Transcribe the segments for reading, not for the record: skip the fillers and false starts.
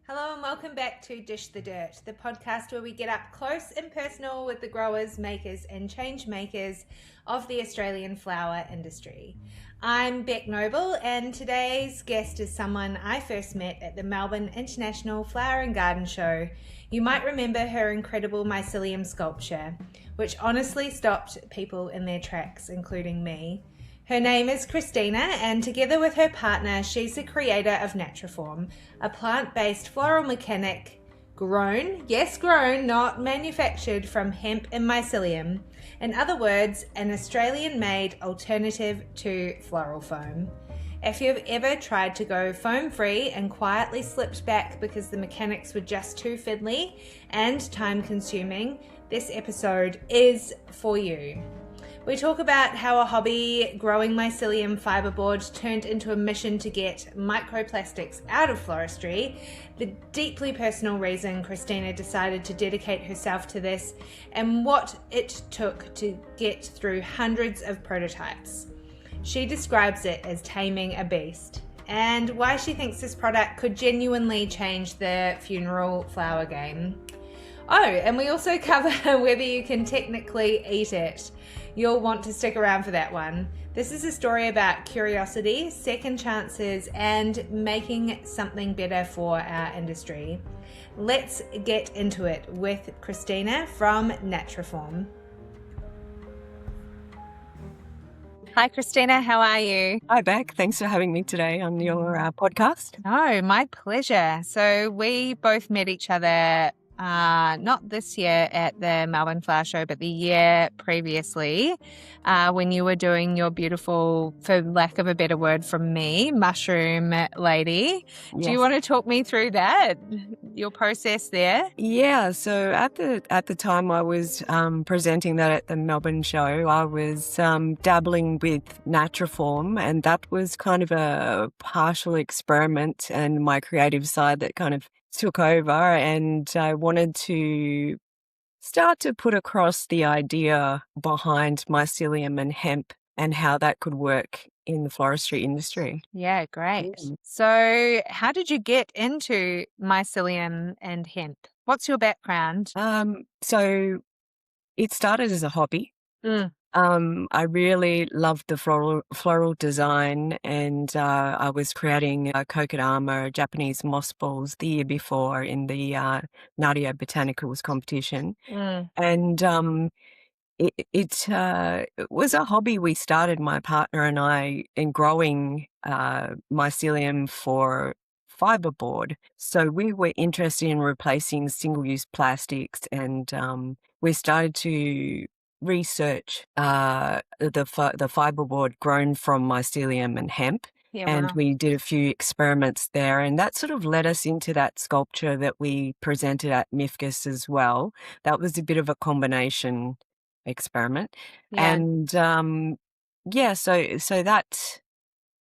Hello and welcome back to Dish the Dirt, the podcast where we get up close and personal with the growers, makers and change makers of the Australian flower industry. I'm Bec Noble and today's guest is someone I first met at the Melbourne International Flower and Garden Show. You might remember her incredible mycelium sculpture, which honestly stopped people in their tracks, including me. Her name is Kristina, and together with her partner, she's the creator of Natriform, a plant-based floral mechanic grown, yes grown, not manufactured, from hemp and mycelium. In other words, an Australian-made alternative to floral foam. If you've ever tried to go foam-free and quietly slipped back because the mechanics were just too fiddly and time-consuming, this episode is for you. We talk about how a hobby growing mycelium fibreboard turned into a mission to get microplastics out of floristry, the deeply personal reason Kristina decided to dedicate herself to this, and what it took to get through hundreds of prototypes. She describes it as taming a beast, and why she thinks this product could genuinely change the funeral flower game. Oh, and we also cover whether you can technically eat it. You'll want to stick around for that one. This is a story about curiosity, second chances, and making something better for our industry. Let's get into it with Kristina from Natriform. Hi, Kristina. How are you? Hi, Bec. Thanks for having me today on your podcast. Oh, my pleasure. So we both met each other not this year at the Melbourne Flower Show, but the year previously, when you were doing your beautiful, for lack of a better word from me, mushroom lady. Yes. Do you want to talk me through that, your process there? Yeah, so at the time I was presenting that at the Melbourne show, I was dabbling with Natriform, and that was kind of a partial experiment and my creative side that kind of took over, and I wanted to start to put across the idea behind mycelium and hemp and how that could work in the floristry industry. Yeah, great. So how did you get into mycelium and hemp? What's your background? So it started as a hobby. I really loved the floral design, and I was creating kokedama, Japanese moss balls the year before in the Nadia Botanicals competition. And it was a hobby we started, my partner and I, in growing mycelium for fibreboard. So we were interested in replacing single-use plastics, and we started to research the fibreboard grown from mycelium and hemp. Yeah, and wow. we did a few experiments there, and that sort of led us into that sculpture that we presented at MIFGS as well. That was a bit of a combination experiment. Yeah. And so that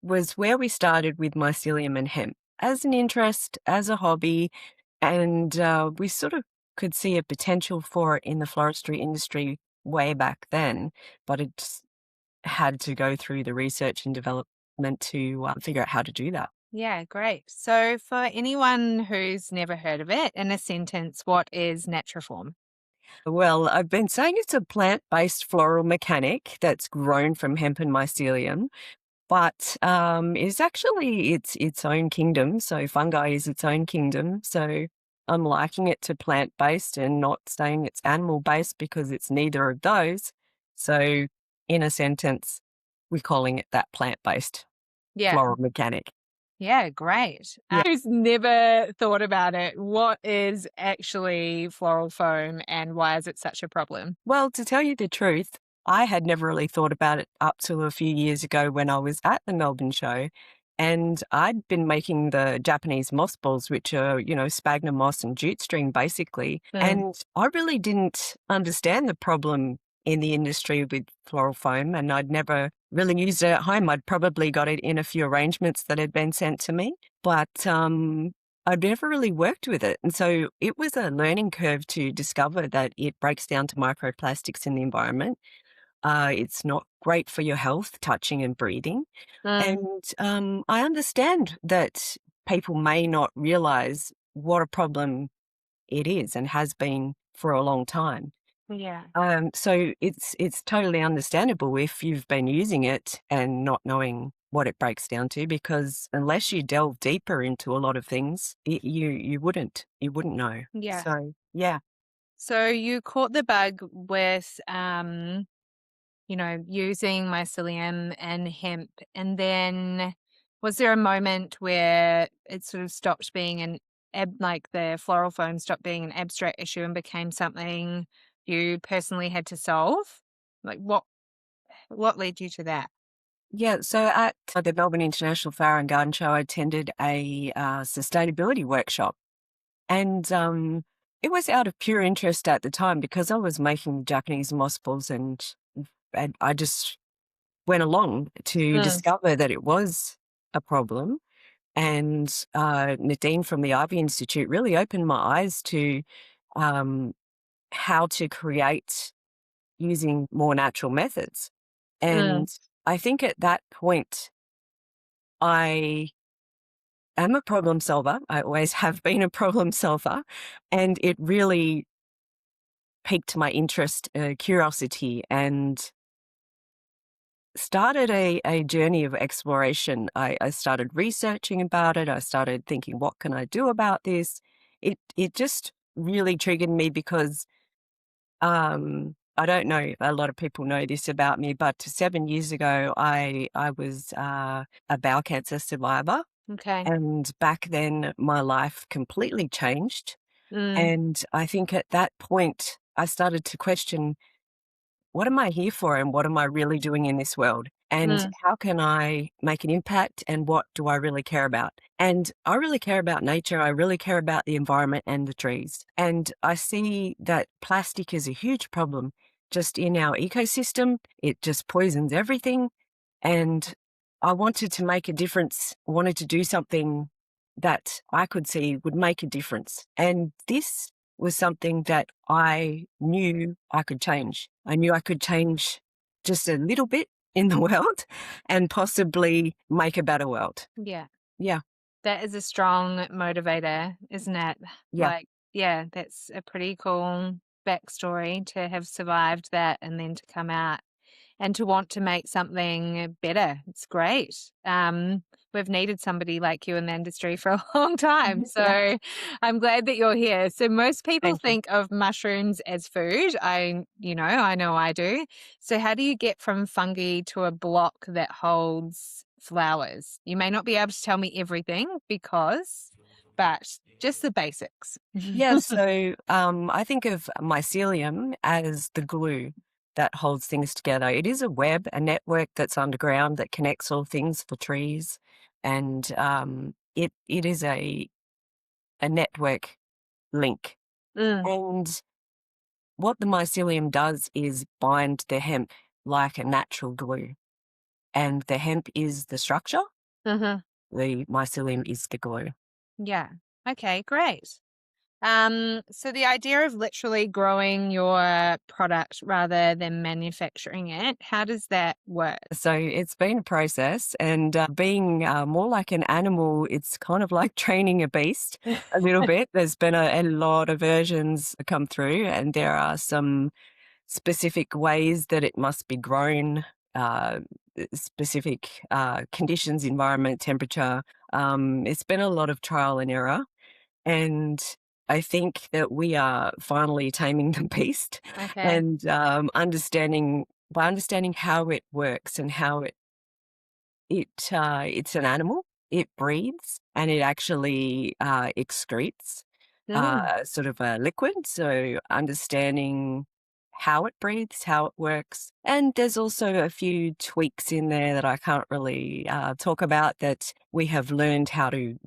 was where we started with mycelium and hemp as an interest, as a hobby, and we sort of could see a potential for it in the floristry industry way back then, but it had to go through the research and development to figure out how to do that. Yeah, great. So for anyone who's never heard of it, in a sentence, what is Natriform? Well, I've been saying it's a plant-based floral mechanic that's grown from hemp and mycelium, but it's actually its own kingdom. So fungi is its own kingdom. So I'm liking it to plant-based and not saying it's animal-based because it's neither of those. So in a sentence, we're calling it that plant-based floral mechanic. Yeah, great. Who's never thought about it? What is actually floral foam and why is it such a problem? Well, to tell you the truth, I had never really thought about it up till a few years ago when I was at the Melbourne show. And I'd been making the Japanese moss balls, which are, sphagnum moss and jute string, basically. And I really didn't understand the problem in the industry with floral foam, and I'd never really used it at home. I'd probably got it in a few arrangements that had been sent to me, but I'd never really worked with it. And so it was a learning curve to discover that it breaks down to microplastics in the environment. It's not great for your health, touching and breathing. And I understand that people may not realize what a problem it is and has been for a long time. Yeah. So it's totally understandable if you've been using it and not knowing what it breaks down to, because unless you delve deeper into a lot of things, you wouldn't know. Yeah. So yeah. So you caught the bug with, using mycelium and hemp. And then was there a moment where it sort of stopped being like the floral foam stopped being an abstract issue and became something you personally had to solve? Like what led you to that? Yeah, so at the Melbourne International Flower and Garden Show, I attended a sustainability workshop, and it was out of pure interest at the time because I was making Japanese moss balls, and I just went along to Mm, discover that it was a problem. And Nadine from the Ivy Institute really opened my eyes to um, how to create using more natural methods. mm, And I think at that point, I am a problem solver. I always have been a problem solver. And it really piqued my interest, curiosity, and started a journey of exploration. I started researching about it. I started thinking, what can I do about this? It just really triggered me because I don't know, a lot of people know this about me, but 7 years ago, I was a bowel cancer survivor. okay. And back then, my life completely changed. Mm, And I think at that point, I started to question, what am I here for and what am I really doing in this world? And mm, how can I make an impact and what do I really care about? And I really care about nature. I really care about the environment and the trees. And I see that plastic is a huge problem just in our ecosystem. It just poisons everything. And I wanted to make a difference, wanted to do something that I could see would make a difference. And this was something that I knew I could change. I knew I could change just a little bit in the world and possibly make a better world. yeah. Yeah, That is a strong motivator, isn't it? yeah. Like, yeah, that's a pretty cool backstory to have survived that and then to come out and to want to make something better. It's great. We've needed somebody like you in the industry for a long time. Yeah, So I'm glad that you're here. So most people thank you. think of mushrooms as food. I know I do. So how do you get from fungi to a block that holds flowers? You may not be able to tell me everything but just the basics. Yeah, so I think of mycelium as the glue that holds things together. It is a web, a network that's underground that connects all things for trees, and it is a network link. Mm, And what the mycelium does is bind the hemp like a natural glue, and the hemp is the structure. hmm. The mycelium is the glue. Yeah. Okay, great. So the idea of literally growing your product rather than manufacturing it, how does that work? So it's been a process, and being more like an animal, it's kind of like training a beast a little bit. There's been a lot of versions come through, and there are some specific ways that it must be grown, specific conditions, environment, temperature. It's been a lot of trial and error. And I think that we are finally taming the beast Okay. and by understanding how it works and how it's an animal. It breathes and it actually excretes Mm, sort of a liquid. So understanding how it breathes, how it works, and there's also a few tweaks in there that I can't really talk about that we have learned how to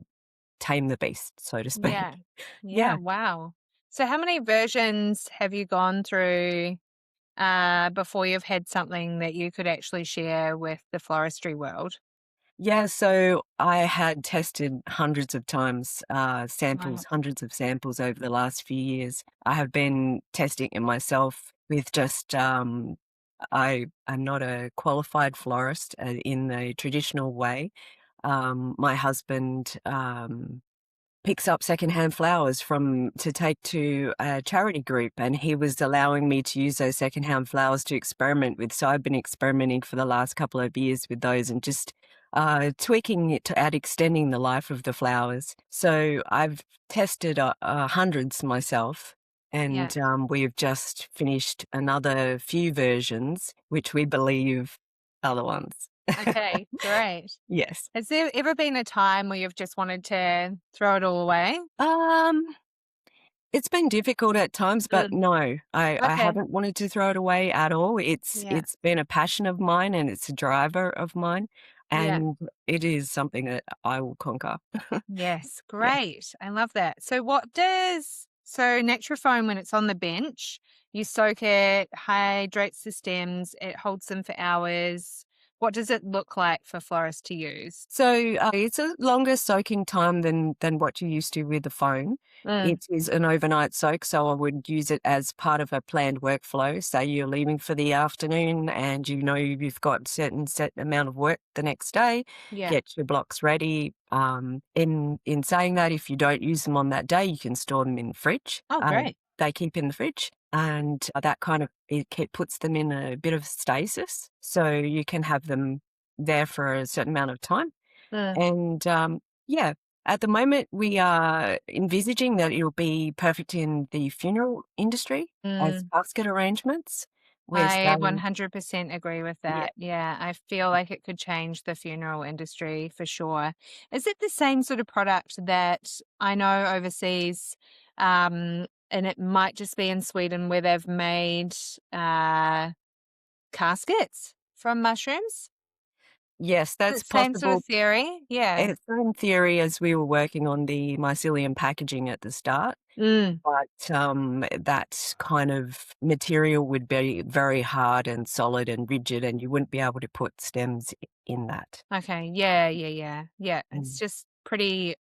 tame the beast, so to yeah. speak. Yeah. Yeah. Wow. So how many versions have you gone through before you've had something that you could actually share with the floristry world? Yeah, so I had tested hundreds of times, Wow. hundreds of samples over the last few years. I have been testing it myself with just, I'm not a qualified florist in the traditional way. My husband picks up secondhand flowers to take to a charity group, and he was allowing me to use those secondhand flowers to experiment with. So I've been experimenting for the last couple of years with those and just tweaking it to extending the life of the flowers. So I've tested hundreds myself. And we've just finished another few versions, which we believe are the ones. Okay, great. Yes. Has there ever been a time where you've just wanted to throw it all away? It's been difficult at times, but no, I haven't wanted to throw it away at all. It's been a passion of mine, and it's a driver of mine, and it is something that I will conquer. Yes, great. I love that. So Natriform, when it's on the bench, you soak it, hydrates the stems, it holds them for hours. What does it look like for florists to use? So it's a longer soaking time than what you used to with the foam. It is an overnight soak, so I would use it as part of a planned workflow. Say you're leaving for the afternoon and you know you've got set amount of work the next day, get your blocks ready. In saying that, if you don't use them on that day, you can store them in the fridge. Oh, great. They keep in the fridge, and that kind of puts them in a bit of stasis, so you can have them there for a certain amount of time. And at the moment we are envisaging that it'll be perfect in the funeral industry as basket arrangements. I 100% agree with that. Yeah, I feel like it could change the funeral industry for sure. Is it the same sort of product that I know overseas, and it might just be in Sweden, where they've made caskets from mushrooms? Yes, that's Same possible. sort of theory. Yeah. It's in theory, as we were working on the mycelium packaging at the start. But that kind of material would be very hard and solid and rigid, and you wouldn't be able to put stems in that. Okay. Yeah. It's just pretty.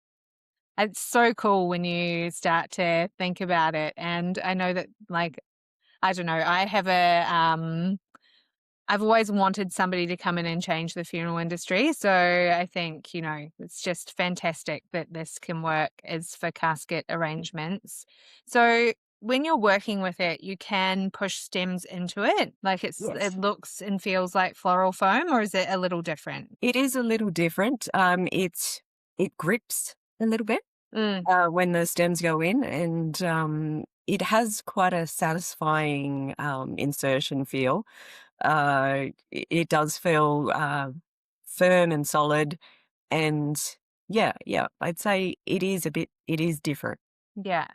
It's so cool when you start to think about it. And I know that, like, I don't know, I've always wanted somebody to come in and change the funeral industry. So I think, it's just fantastic that this can work as for casket arrangements. So when you're working with it, you can push stems into it. Like it looks and feels like floral foam, or is it a little different? It is a little different. It grips a little bit when the stems go in, and it has quite a satisfying insertion feel. It does feel firm and solid, and I'd say it is different. Yeah.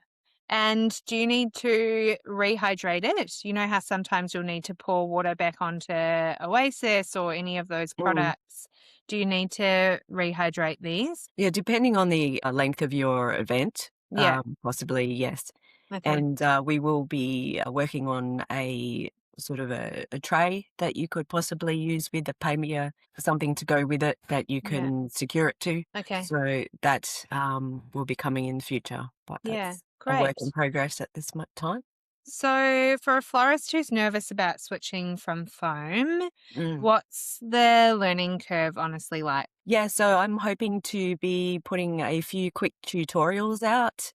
And do you need to rehydrate it? You know how sometimes you'll need to pour water back onto Oasis or any of those products. Do you need to rehydrate these? Yeah, depending on the length of your event, possibly, yes. Okay. And we will be working on a sort of a tray that you could possibly use with the palmia, something to go with it that you can secure it to. Okay. So that will be coming in the future. But that's a work in progress at this time. So for a florist who's nervous about switching from foam, what's the learning curve honestly like? Yeah, so I'm hoping to be putting a few quick tutorials out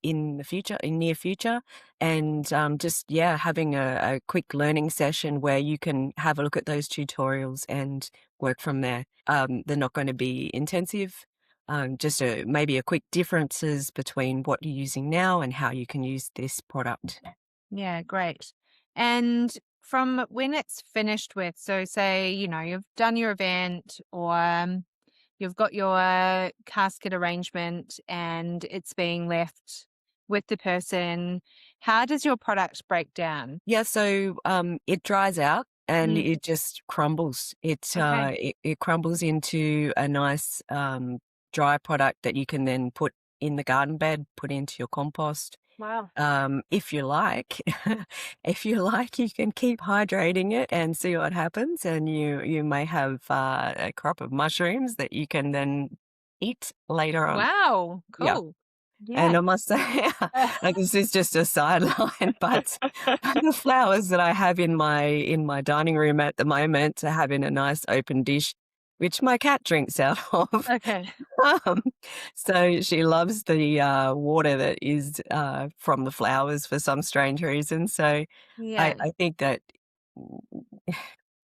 in near future, and having a quick learning session where you can have a look at those tutorials and work from there. They're not going to be intensive, just maybe a quick differences between what you're using now and how you can use this product. Yeah, great. And from when it's finished with, so say, you've done your event, or you've got your casket arrangement and it's being left with the person, how does your product break down? Yeah, so it dries out and it just crumbles. It crumbles into a nice dry product that you can then put in the garden bed, put into your compost. Wow. If you like, you can keep hydrating it and see what happens, and you may have a crop of mushrooms that you can then eat later on. Wow, cool. Yeah. And I must say, like, this is just a sideline, but the flowers that I have in my dining room at the moment, to have in a nice open dish, which my cat drinks out of. Okay. Um, so she loves the water that is from the flowers for some strange reason. So Yeah. I think that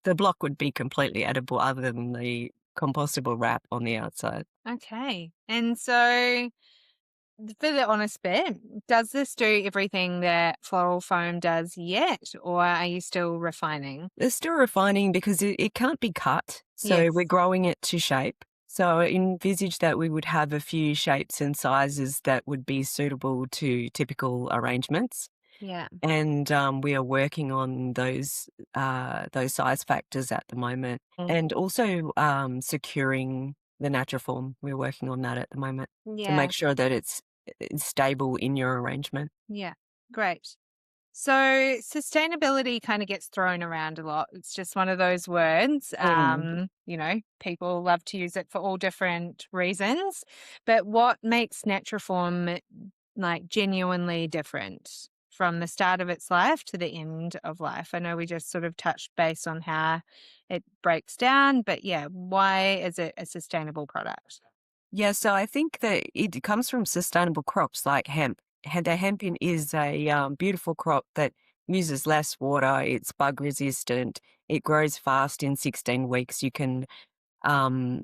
the block would be completely edible other than the compostable wrap on the outside. Okay. And so, for the honest bit, does this do everything that floral foam does yet, or are you still refining? They're still refining because it can't be cut. So Yes. we're growing it to shape. So I envisage that we would have a few shapes and sizes that would be suitable to typical arrangements. Yeah. And we are working on those size factors at the moment, and also securing the Natriform. We're working on that at the moment to Yeah. make sure that it's stable in your arrangement. Yeah. Great. So sustainability kind of gets thrown around a lot. It's just one of those words. People love to use it for all different reasons. But what makes Natriform like genuinely different from the start of its life to the end of life? I know we just sort of touched base on how it breaks down, but yeah, why is it a sustainable product? Yeah, so I think that it comes from sustainable crops like hemp. The hemp is a beautiful crop that uses less water. It's bug resistant. It grows fast. In 16 weeks, you can um,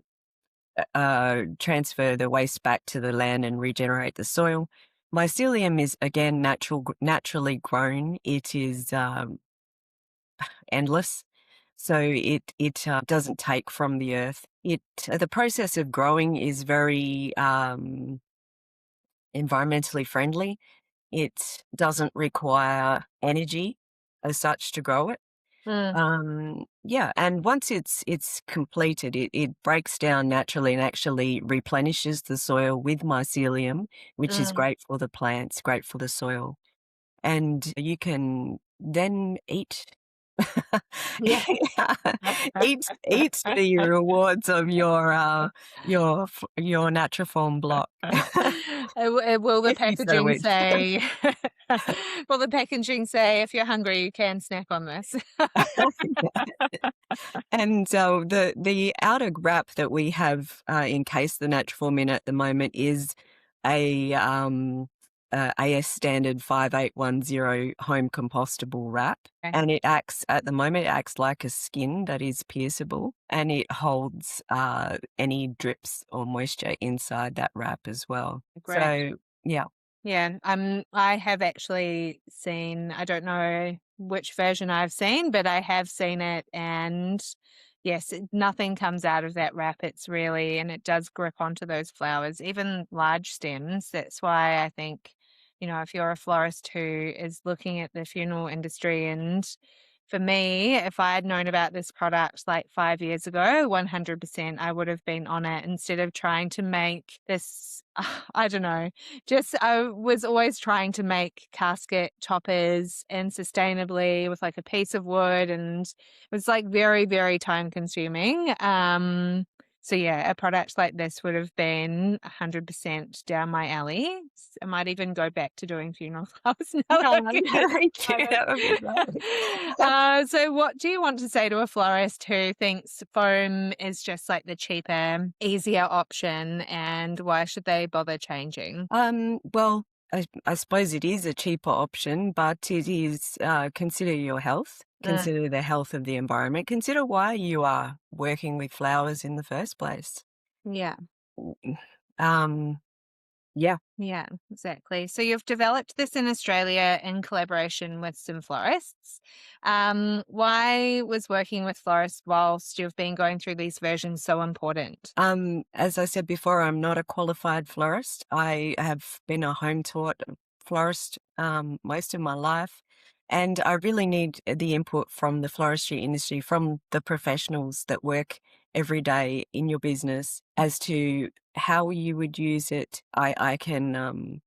transfer the waste back to the land and regenerate the soil. Mycelium is again naturally grown. It is endless, so it doesn't take from the earth. The process of growing is very environmentally friendly. It doesn't require energy as such to grow it. Yeah, and once it's completed, it breaks down naturally and actually replenishes the soil with mycelium, which is great for the plants, great for the soil. And you can then eat Yeah. eat the rewards of your Natriform block. Will the If you so packaging wish. say, will the packaging say, if you're hungry, you can snack on this? And so the outer wrap that we have encased the Natriform in at the moment is a AS standard 5810 home compostable wrap. Okay. And at the moment, it acts like a skin that is pierceable, and it holds any drips or moisture inside that wrap as well. Great. So, yeah. Yeah, I have actually seen, I don't know which version I've seen, but I have seen it, and yes, nothing comes out of that wrap. It's really, and it does grip onto those flowers, even large stems. That's why I think, if you're a florist who is looking at the funeral industry, and for me, if I had known about this product like 5 years ago, 100% I would have been on it instead of trying to make this, I don't know, just I was always trying to make casket toppers and sustainably with like a piece of wood, and it was like very, very time consuming. So yeah, a product like this would have been 100% down my alley. I might even go back to doing funeral flowers now. Oh, that I get thank you. started. That would be lovely. So what do you want to say to a florist who thinks foam is just like the cheaper, easier option, and why should they bother changing? Well, I suppose it is a cheaper option, but it is consider your health, consider the health of the environment, consider why you are working with flowers in the first place. Yeah. Um, yeah. Yeah, exactly. So you've developed this in Australia in collaboration with some florists. Why was working with florists whilst you've been going through these versions so important? As I said before, I'm not a qualified florist. I have been a home taught florist most of my life, and I really need the input from the floristry industry, from the professionals that work every day in your business as to how you would use it. I can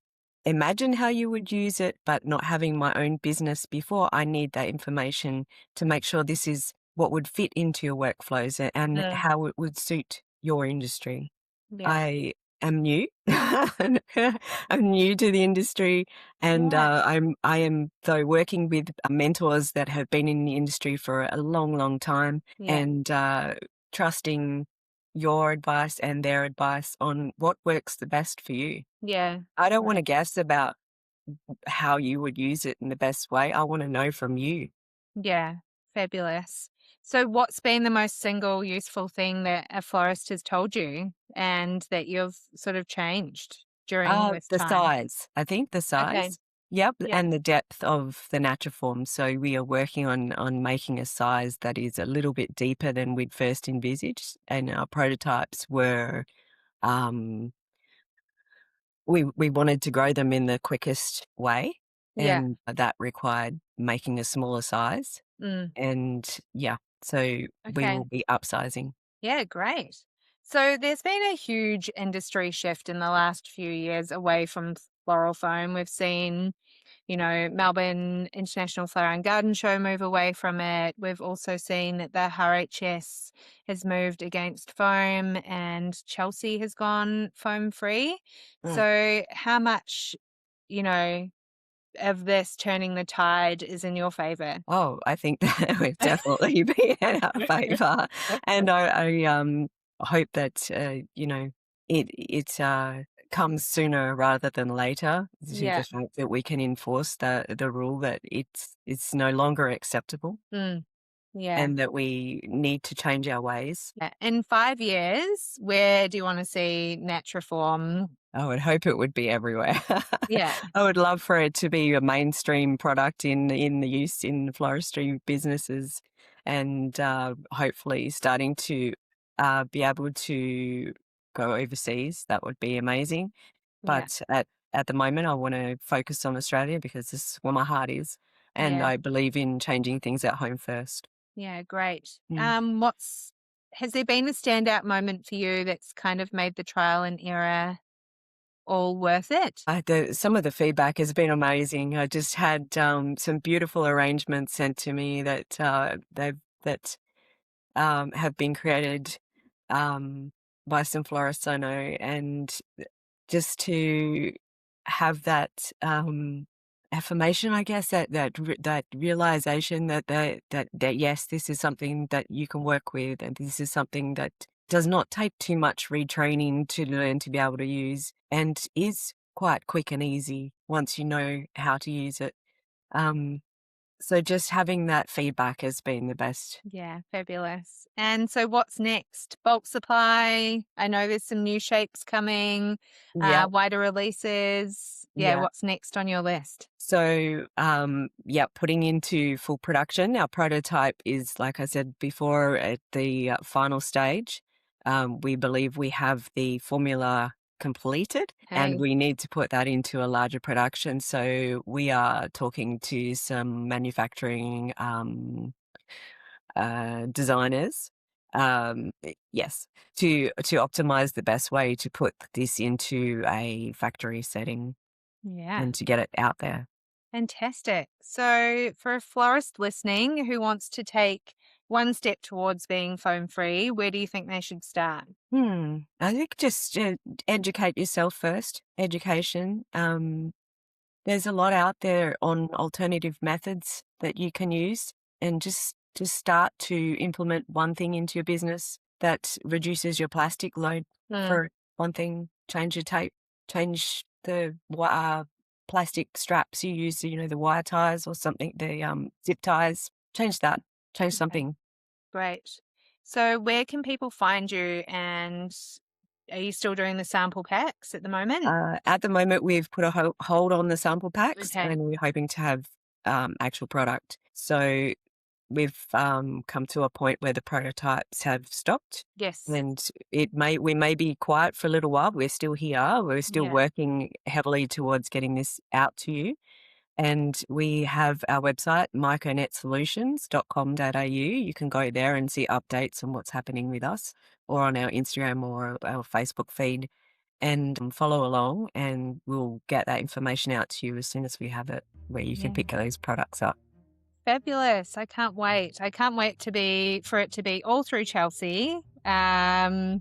imagine how you would use it, but not having my own business before, I need that information to make sure this is what would fit into your workflows and how it would suit your industry. Yeah. I am new. I'm new to the industry, and I am though working with mentors that have been in the industry for a long, long time, Yeah. and trusting your advice and their advice on what works the best for you. Yeah. I don't want to Right. guess about how you would use it in the best way. I want to know from you. Yeah. Fabulous. So what's been the most single useful thing that a florist has told you and that you've sort of changed during this The time? size. I think the Okay. size. Yep, Yeah. and the depth of the Natriform. So we are working on making a size that is a little bit deeper than we'd first envisaged, and our prototypes were, um, we wanted to grow them in the quickest way, Yeah. and that required making a smaller size. Mm. And yeah, so we Okay. will be upsizing. Yeah, great. So there's been a huge industry shift in the last few years away from floral foam. We've seen, Melbourne International Flower and Garden Show move away from it. We've also seen that the RHS has moved against foam and Chelsea has gone foam free. Mm. So how much, you know, of this turning the tide is in your favor? Oh, I think that would definitely be in our favour, and I hope that, it comes sooner rather than later, to the Yeah. fact that we can enforce the rule that it's no longer acceptable Mm, yeah. and that we need to change our ways. In 5 years, where do you want to see Natriform? I would hope it would be everywhere. Yeah. I would love for it to be a mainstream product in the use in floristry businesses, and hopefully starting to be able to go overseas. That would be amazing. Yeah. But at the moment, I want to focus on Australia because this is where my heart is, and Yeah. I believe in changing things at home first. Yeah. Great. Mm. Has there been a standout moment for you that's kind of made the trial and error all worth it? Some of the feedback has been amazing. I just had some beautiful arrangements sent to me that that have been created um, by some florists I know, and just to have that affirmation, I guess, that realization that yes, this is something that you can work with, and this is something that does not take too much retraining to learn to be able to use, and is quite quick and easy once you know how to use it. Um, so just having that feedback has been the best. Yeah, fabulous. And so what's next? Bulk supply. I know there's some new shapes coming, Yeah, wider releases. Yeah, yeah. what's next on your list? So, yeah, putting into full production. Our prototype is, like I said before, at the final stage. We believe we have the formula completed, and Hey, we need to put that into a larger production. So we are talking to some manufacturing designers. Yes, to optimize the best way to put this into a factory setting yeah. and to get it out there. Fantastic. So, for a florist listening who wants to take one step towards being foam free, where do you think they should start? I think just educate yourself first. Education. There's a lot out there on alternative methods that you can use, and just start to implement one thing into your business that reduces your plastic load. Mm, For one thing, change your tape, change the plastic straps you use. The wire ties or something, the zip ties. Change that. Change okay, something. great. So, where can people find you? And are you still doing the sample packs at the moment? At the moment, we've put a hold on the sample packs, Okay. and we're hoping to have actual product. So we've come to a point where the prototypes have stopped, Yes. and we may be quiet for a little while. We're still here. We're still Yeah. working heavily towards getting this out to you. And we have our website, micronetsolutions.com.au. You can go there and see updates on what's happening with us, or on our Instagram or our Facebook feed, and follow along, and we'll get that information out to you as soon as we have it, where you can Yeah. pick those products up. Fabulous. I can't wait. I can't wait for it to be all through Chelsea. And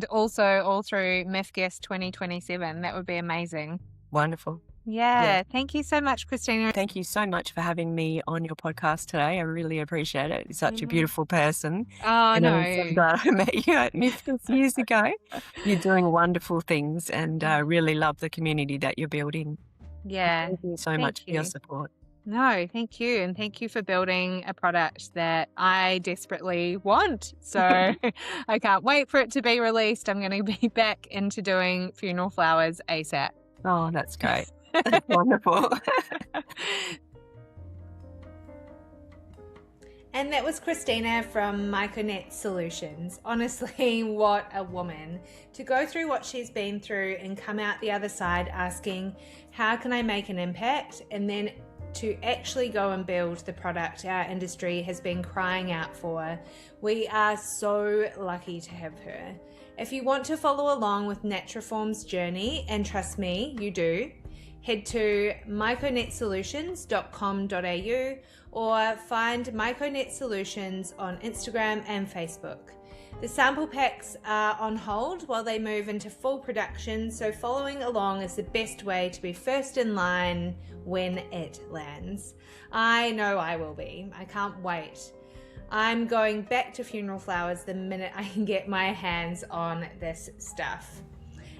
also all through MIFGS 2027. That would be amazing. Wonderful. Yeah. Thank you so much, Kristina. Thank you so much for having me on your podcast today. I really appreciate it. You're such a beautiful person. Oh, And no. I'm so glad I met you at MIFGS years ago. You're doing wonderful things, and I really love the community that you're building. Yeah. Thank you so much for your support. No, thank you. And thank you for building a product that I desperately want. So I can't wait for it to be released. I'm going to be back into doing funeral flowers ASAP. Oh, that's great. That's wonderful. And that was Kristina from Miconet Solutions. Honestly, what a woman. To go through what she's been through and come out the other side asking, how can I make an impact? And then to actually go and build the product our industry has been crying out for. We are so lucky to have her. If you want to follow along with Natriform's journey, and trust me, you do, head to miconetsolutions.com.au or find Miconet Solutions on Instagram and Facebook. The sample packs are on hold while they move into full production, so following along is the best way to be first in line when it lands. I know I will be. I can't wait. I'm going back to funeral flowers the minute I can get my hands on this stuff.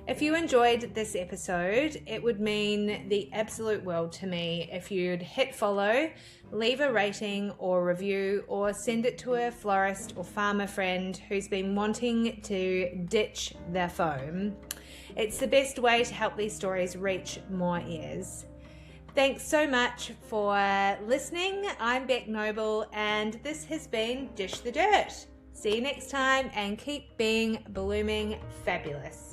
If you enjoyed this episode, it would mean the absolute world to me if you'd hit follow, leave a rating or review, or send it to a florist or farmer friend who's been wanting to ditch their foam. It's the best way to help these stories reach more ears. Thanks so much for listening. I'm Bec Noble, and this has been Dish the Dirt. See you next time, and keep being blooming fabulous.